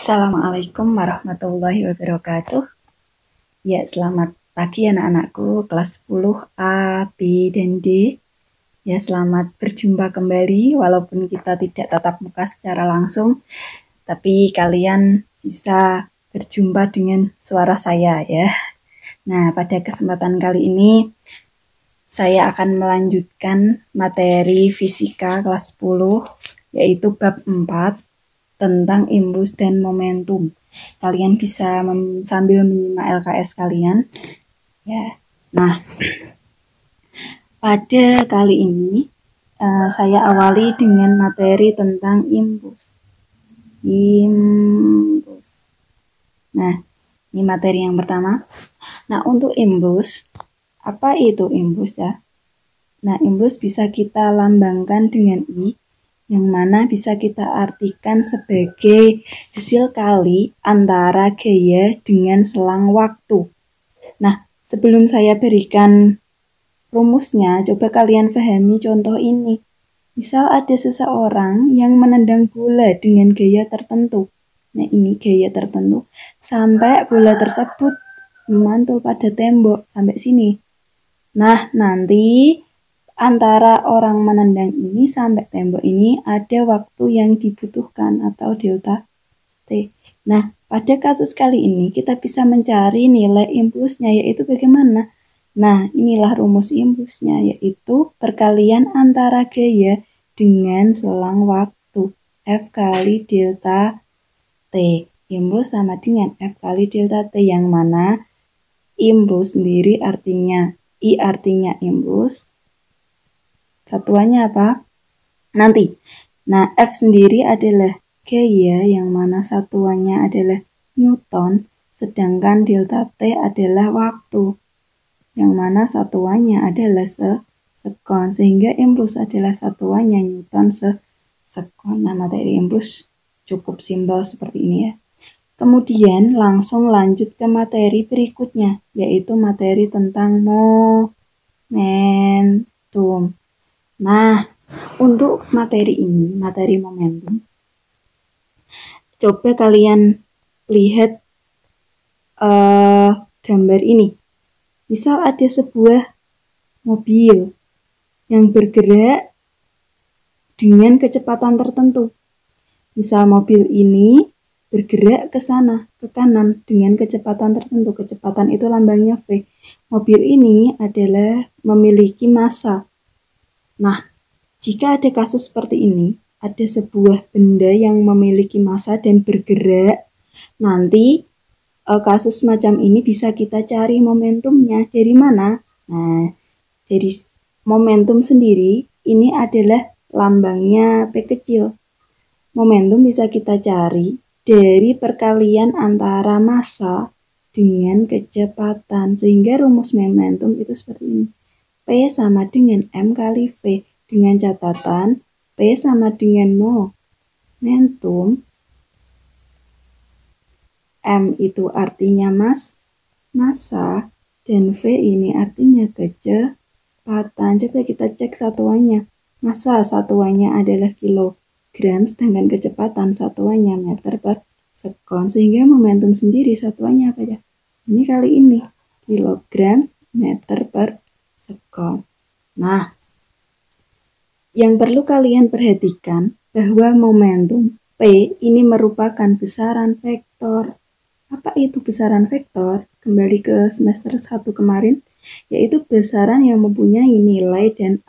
Assalamualaikum warahmatullahi wabarakatuh. Ya, selamat pagi anak-anakku kelas 10 A, B, dan D. Ya, selamat berjumpa kembali walaupun kita tidak tatap muka secara langsung, tapi kalian bisa berjumpa dengan suara saya ya. Nah, pada kesempatan kali ini saya akan melanjutkan materi fisika kelas 10 yaitu bab 4 tentang impuls dan momentum. Kalian bisa sambil menyimak LKS kalian ya. Nah, pada kali ini saya awali dengan materi tentang impuls. Nah, ini materi yang pertama. Nah, untuk impuls, apa itu impuls ya? Nah, impuls bisa kita lambangkan dengan I, yang mana bisa kita artikan sebagai hasil kali antara gaya dengan selang waktu. Nah, sebelum saya berikan rumusnya, coba kalian pahami contoh ini. Misal ada seseorang yang menendang bola dengan gaya tertentu. Nah, ini gaya tertentu sampai bola tersebut memantul pada tembok sampai sini. Nah, nanti antara orang menendang ini sampai tembok ini ada waktu yang dibutuhkan atau delta T. Nah, pada kasus kali ini kita bisa mencari nilai impulsnya, yaitu bagaimana? Nah, inilah rumus impulsnya, yaitu perkalian antara gaya dengan selang waktu. F kali delta T. Impuls sama dengan F kali delta T, yang mana impuls sendiri artinya I artinya impuls. Satuannya apa? Nanti. Nah, F sendiri adalah gaya, yang mana satuannya adalah Newton, sedangkan delta T adalah waktu, yang mana satuannya adalah sekon, sehingga impuls adalah satuannya Newton sekon. Nah, materi impuls cukup simpel seperti ini ya. Kemudian langsung lanjut ke materi berikutnya, yaitu materi tentang momentum. Nah, untuk materi ini, materi momentum, coba kalian lihat gambar ini. Misal ada sebuah mobil yang bergerak dengan kecepatan tertentu. Misal mobil ini bergerak ke sana, ke kanan dengan kecepatan tertentu. Kecepatan itu lambangnya V. Mobil ini adalah memiliki massa. Nah, jika ada kasus seperti ini, ada sebuah benda yang memiliki massa dan bergerak, nanti kasus semacam ini bisa kita cari momentumnya dari mana? Nah, dari momentum sendiri, ini adalah lambangnya P kecil. Momentum bisa kita cari dari perkalian antara massa dengan kecepatan, sehingga rumus momentum itu seperti ini. P sama dengan M kali V, dengan catatan P sama dengan momentum, M itu artinya massa, dan V ini artinya kecepatan. Coba kita cek satuannya. Massa satuannya adalah kilogram, sedangkan kecepatan satuannya meter per sekon, sehingga momentum sendiri satuannya apa ya? Ini kali ini, kilogram meter per sekon. Nah, yang perlu kalian perhatikan bahwa momentum P ini merupakan besaran vektor. Apa itu besaran vektor? Kembali ke semester 1 kemarin, yaitu besaran yang mempunyai nilai dan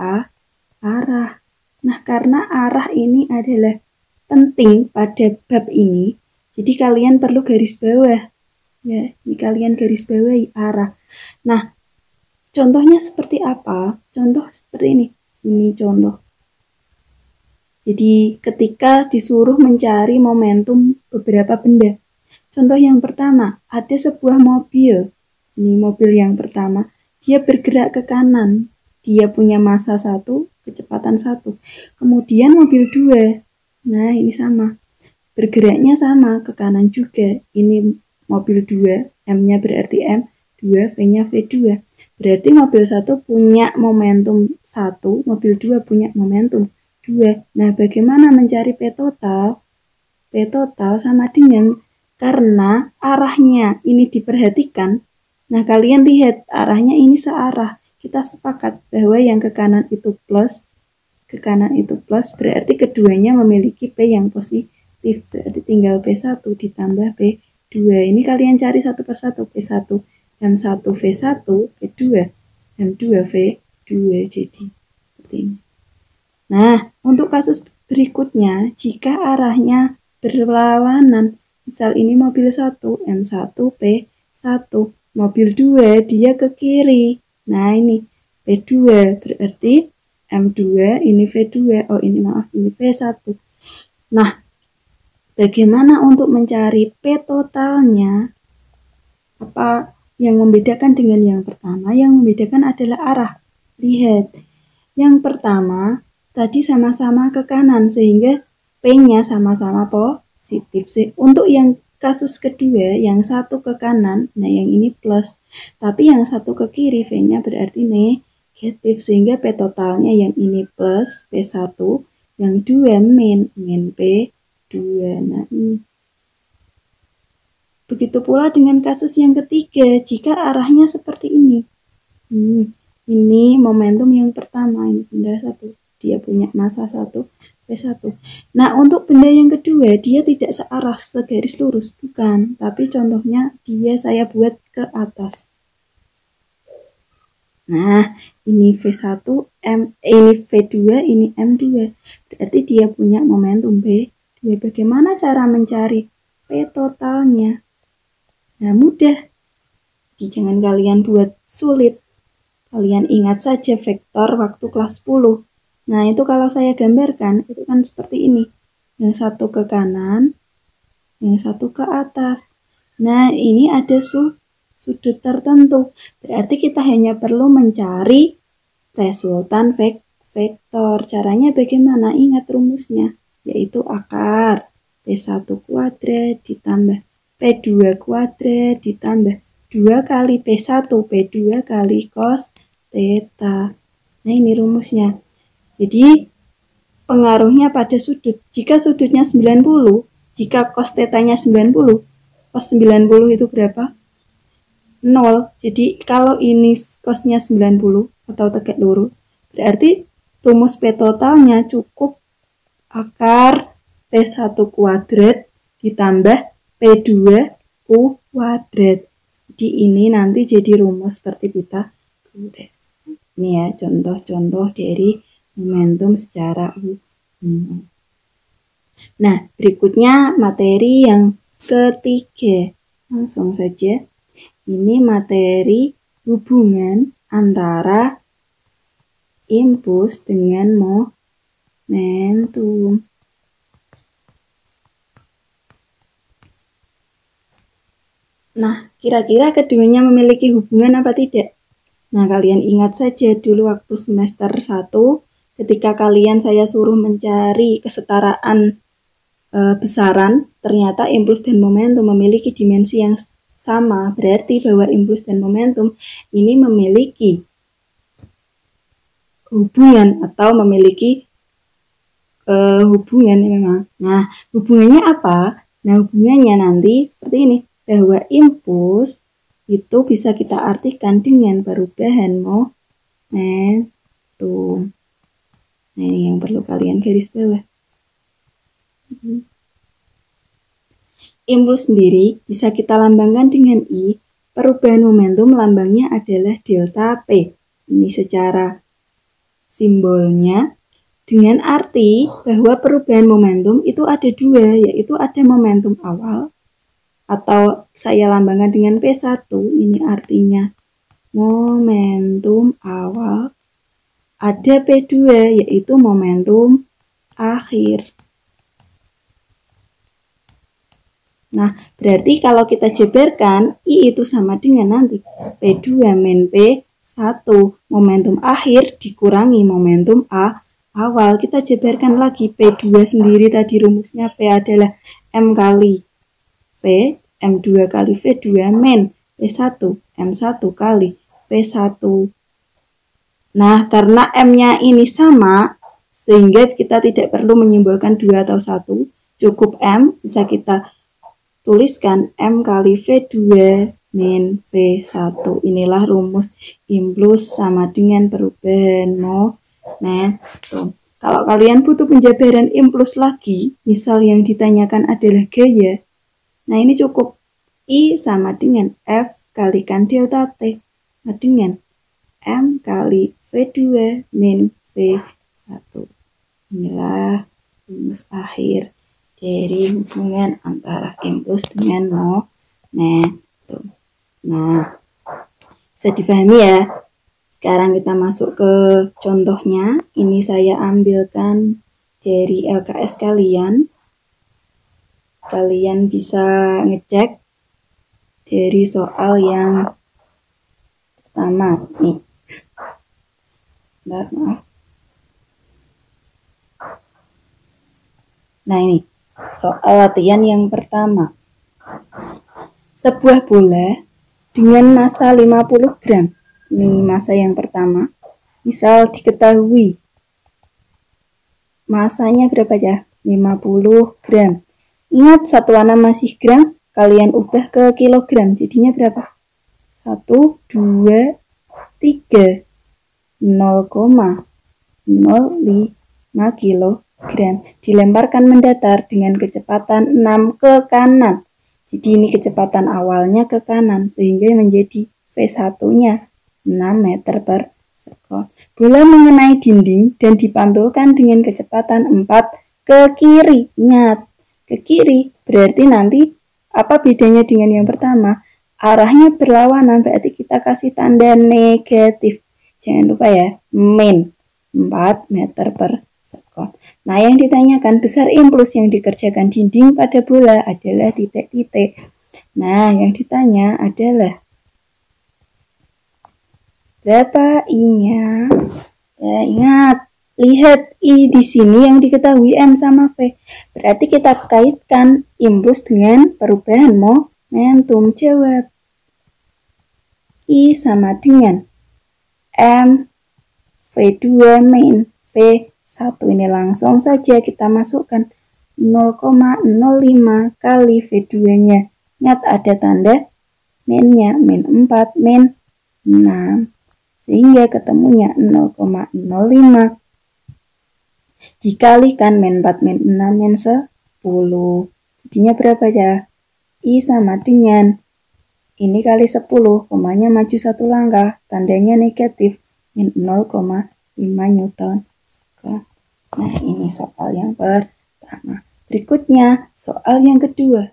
arah. Nah, karena arah ini adalah penting pada bab ini, jadi kalian perlu garis bawah. Ya, ini kalian garis bawahi arah. Nah, contohnya seperti apa? Contoh seperti ini. Ini contoh. Jadi ketika disuruh mencari momentum beberapa benda. Contoh yang pertama, ada sebuah mobil. Ini mobil yang pertama. Dia bergerak ke kanan. Dia punya massa 1, kecepatan 1. Kemudian mobil 2. Nah, ini sama. Bergeraknya sama ke kanan juga. Ini mobil 2, M-nya berarti M, 2, V-nya V2. Berarti mobil 1 punya momentum 1, mobil 2 punya momentum 2. Nah, bagaimana mencari P total? P total sama dengan Karena arahnya ini diperhatikan, nah kalian lihat arahnya ini searah. Kita sepakat bahwa yang ke kanan itu plus, berarti keduanya memiliki P yang positif. Berarti tinggal P1 ditambah P2. Ini kalian cari satu persatu. P1 M1 V1, P2 M2 V2. Jadi seperti ini. Nah, untuk kasus berikutnya, jika arahnya berlawanan, misal ini mobil 1, M1 P1, mobil 2 dia ke kiri. Nah, ini P2 berarti M2 ini V2. Oh, ini maaf, ini V1. Nah, bagaimana untuk mencari P totalnya? Apa yang membedakan dengan yang pertama? Yang membedakan adalah arah. Lihat, yang pertama tadi sama-sama ke kanan sehingga P-nya sama-sama positif. Untuk yang kasus kedua, yang satu ke kanan, nah yang ini plus. Tapi yang satu ke kiri, V-nya berarti negatif. Sehingga P totalnya yang ini plus P1, yang 2 min P2. Nah ini. Begitu pula dengan kasus yang ketiga, jika arahnya seperti ini. Ini momentum yang pertama, ini benda 1. Dia punya massa 1, V1. Nah, untuk benda yang kedua, dia tidak searah, segaris lurus. Bukan, tapi contohnya dia saya buat ke atas. Nah, ini V1, ini V2, ini M2. Berarti dia punya momentum B2. Bagaimana cara mencari P totalnya? Nah, mudah. Jadi jangan kalian buat sulit. Kalian ingat saja vektor waktu kelas 10. Nah, itu kalau saya gambarkan, itu kan seperti ini. Yang satu ke kanan, yang satu ke atas. Nah, ini ada sudut tertentu. Berarti kita hanya perlu mencari resultan vektor. Caranya bagaimana? Ingat rumusnya, yaitu akar P1 kuadrat ditambah P2 kuadrat ditambah 2 kali P1 P2 kali cos theta. Nah, ini rumusnya. Jadi pengaruhnya pada sudut. Jika sudutnya 90, jika cos theta-nya 90, cos 90 itu berapa? 0. Jadi kalau ini cosnya 90 atau tegak lurus, berarti rumus P totalnya cukup akar P1 kuadrat ditambah P2 kuadrat. Jadi ini nanti jadi rumus seperti Pythagoras. Ini ya contoh-contoh dari momentum secara umum. Nah, berikutnya materi yang ketiga. Langsung saja. Ini materi hubungan antara impuls dengan momentum. Nah, kira-kira keduanya memiliki hubungan apa tidak? Nah, kalian ingat saja dulu waktu semester 1, ketika kalian saya suruh mencari kesetaraan besaran, ternyata impuls dan momentum memiliki dimensi yang sama. Berarti bahwa impuls dan momentum ini memiliki hubungan atau memiliki hubungan memang. Nah, hubungannya apa? Nah, hubungannya nanti seperti ini. Bahwa impuls itu bisa kita artikan dengan perubahan momentum. Nah, ini yang perlu kalian garis bawah. Impuls sendiri bisa kita lambangkan dengan I. Perubahan momentum lambangnya adalah delta P. Ini secara simbolnya. Dengan arti bahwa perubahan momentum itu ada dua, yaitu ada momentum awal, atau saya lambangkan dengan P1, ini artinya momentum awal. Ada P2, yaitu momentum akhir. Nah, berarti kalau kita jabarkan, I itu sama dengan nanti P2 min P1, momentum akhir dikurangi momentum awal. Kita jabarkan lagi P2 sendiri tadi rumusnya P adalah M kali V, M2 kali V2 min P1, M1 kali V1. Nah, karena M-nya ini sama, sehingga kita tidak perlu menyimbolkan 2 atau 1, cukup M, bisa kita tuliskan M kali V2 min V1. Inilah rumus impuls sama dengan perubahan momentum. Kalau kalian butuh penjabaran impuls lagi, misal yang ditanyakan adalah gaya, nah ini cukup I sama dengan F kalikan delta T sama dengan M kali V2 min V1. Inilah rumus akhir dari hubungan antara impuls dengan momentum. Nah, bisa dipahami ya. Sekarang kita masuk ke contohnya. Ini saya ambilkan dari LKS kalian. Kalian bisa ngecek dari soal yang pertama nih. Maaf. Nah ini soal latihan yang pertama. Sebuah bola dengan massa 50 gram. Ini massa yang pertama. Misal diketahui massanya berapa ya? 50 gram. Ingat satuannya masih gram, kalian ubah ke kilogram. Jadinya berapa? 1, 2, 3. 0,05 kilogram. Dilemparkan mendatar dengan kecepatan 6 ke kanan. Jadi ini kecepatan awalnya ke kanan, sehingga menjadi V1-nya 6 meter per sekon. Bola mengenai dinding dan dipantulkan dengan kecepatan 4 ke kiri. Ingat, ke kiri berarti nanti apa bedanya dengan yang pertama? Arahnya berlawanan, berarti kita kasih tanda negatif. Jangan lupa ya, min 4 meter per sekon. Nah, yang ditanyakan besar impuls yang dikerjakan dinding pada bola adalah titik-titik. Nah, yang ditanya adalah berapa I-nya? Ya, ingat, lihat I di sini yang diketahui M sama V. Berarti kita kaitkan impuls dengan perubahan momentum. Jawab. I sama dengan M V2 min V1. Ini langsung saja kita masukkan 0,05 kali V2-nya. Ingat ada tanda minnya, min 4, min 6. Sehingga ketemunya 0,05 dikalikan min 4, min 6, min 10. Jadinya berapa ya? I sama dengan ini kali 10, komanya maju satu langkah, tandanya negatif, min 0,5 Newton. Nah, ini soal yang pertama. Berikutnya, soal yang kedua.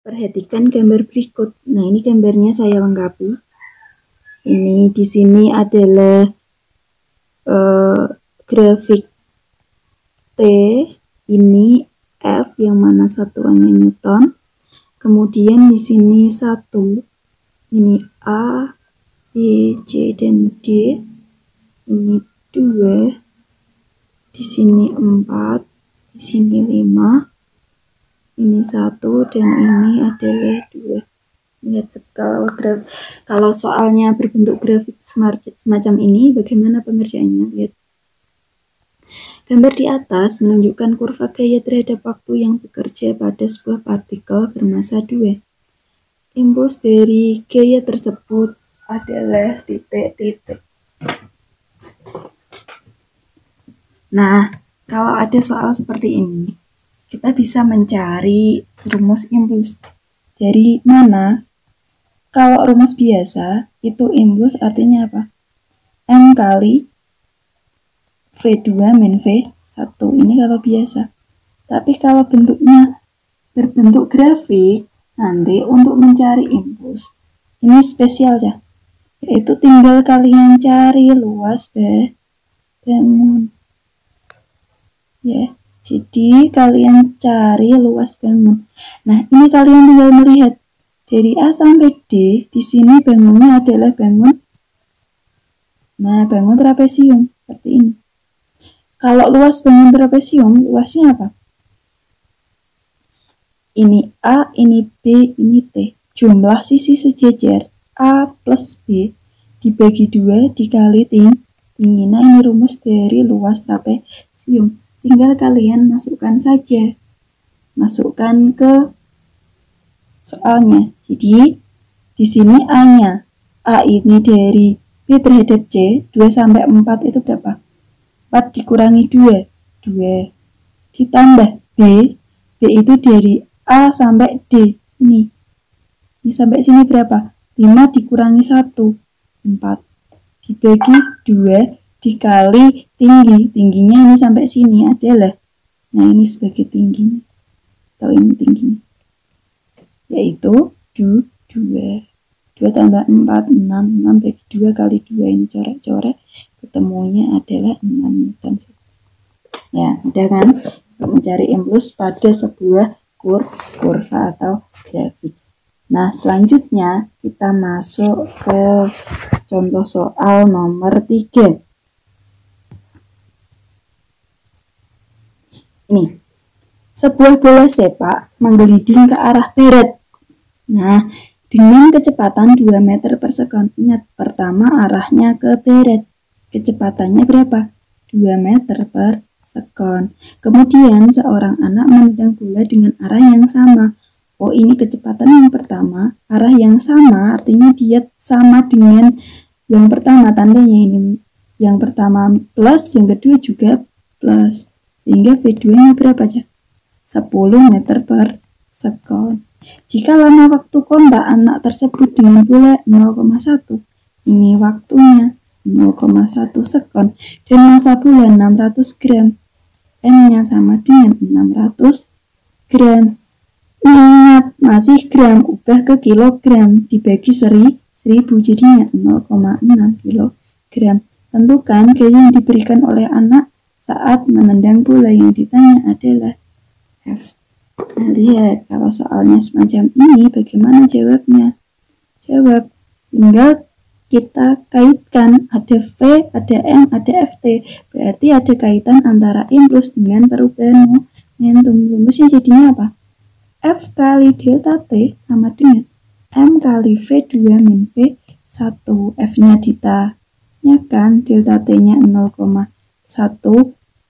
Perhatikan gambar berikut. Nah, ini gambarnya saya lengkapi. Ini di sini adalah grafik T, ini F yang mana satuannya Newton. Kemudian di sini 1, ini A, B, C, dan D. Ini 2, di sini 4, di sini 5. Ini 1 dan ini adalah 2. Lihat kalau soalnya berbentuk grafik semacam ini, bagaimana pengerjaannya? Lihat. Gambar di atas menunjukkan kurva gaya terhadap waktu yang bekerja pada sebuah partikel bermassa 2. Impuls dari gaya tersebut adalah titik-titik. Nah, kalau ada soal seperti ini, kita bisa mencari rumus impuls. Dari mana? Kalau rumus biasa, itu impuls artinya apa? M kali V2 min V1. Ini kalau biasa. Tapi kalau bentuknya berbentuk grafik, Nanti untuk mencari impuls, ini spesial ya, yaitu tinggal kalian cari luas bangun. Ya, jadi kalian cari luas bangun. Nah, ini kalian tinggal melihat dari A sampai D, di sini bangunnya adalah bangun trapesium, seperti ini. Kalau luas bangun trapesium, luasnya apa? Ini A, ini B, ini T. Jumlah sisi sejajar A plus B dibagi 2 dikali tinggi. Nah, ini rumus dari luas trapesium. Tinggal kalian masukkan saja. Masukkan ke soalnya. Jadi, di sini A-nya. A ini dari B terhadap C, 2 sampai 4 itu berapa? 4 dikurangi 2. 2. Ditambah B. B itu dari A sampai D. Ini sampai sini berapa? 5 dikurangi 1. 4. Dibagi 2 dikali tinggi. Tingginya ini sampai sini adalah, nah ini sebagai tingginya. Atau ini tingginya. Yaitu 2. 2 tambah 4, 6. 6 bagi 2 kali 2. Ini coret-coret. Ketemunya adalah 6 Newton. Ya, udah kan? Untuk mencari impuls pada sebuah kurva atau grafik. Nah, selanjutnya kita masuk ke contoh soal nomor 3. Ini, sebuah bola sepak menggelinding ke arah barat. Nah, dengan kecepatan 2 meter per sekon. Ingat, pertama arahnya ke barat. Kecepatannya berapa? 2 meter per sekon. Kemudian seorang anak menendang bola dengan arah yang sama. Oh, ini kecepatan yang pertama, arah yang sama, artinya dia sama dengan yang pertama, tandanya ini. Yang pertama plus, yang kedua juga plus. Sehingga V2-nya berapa aja? 10 meter per sekon. Jika lama waktu kontak anak tersebut dengan bola 0,1, ini waktunya 0,1 sekon, dan massa bola 600 gram. M-nya sama dengan 600 gram. Ingat, masih gram, ubah ke kilogram, dibagi 1000, jadinya 0,6 kilogram. Tentukan gaya yang diberikan oleh anak saat menendang bola. Yang ditanya adalah F. Nah, lihat, kalau soalnya semacam ini, bagaimana jawabnya? Jawab, tinggal kita kaitkan, ada V, ada M, ada FT. Berarti ada kaitan antara impuls dengan perubahan momentum. Rumusnya jadinya apa? F kali delta T sama dengan M kali V2 min V1. F-nya ditanyakan, delta T-nya 0,1,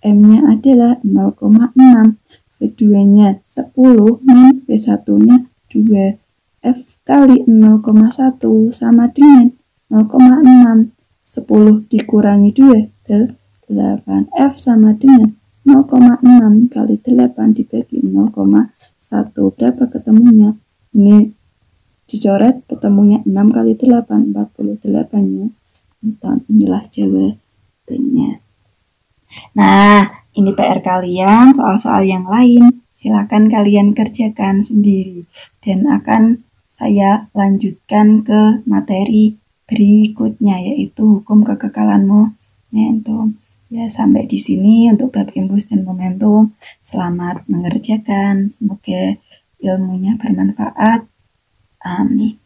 M-nya adalah 0,6, V2-nya 10 min V1-nya 2. F kali 0,1 sama dengan 0,6. 10 dikurangi 2, 8. F sama dengan 0,6 kali 8 dibagi 0,1. Berapa ketemunya? Ini dicoret, ketemunya 6 kali 8, 48 Newton. Inilah jawabannya. Nah, ini PR kalian, soal-soal yang lain silakan kalian kerjakan sendiri, dan akan saya lanjutkan ke materi berikutnya, yaitu hukum kekekalan momentum. Ya, sampai di sini untuk bab impuls dan momentum. Selamat mengerjakan, semoga ilmunya bermanfaat. Amin.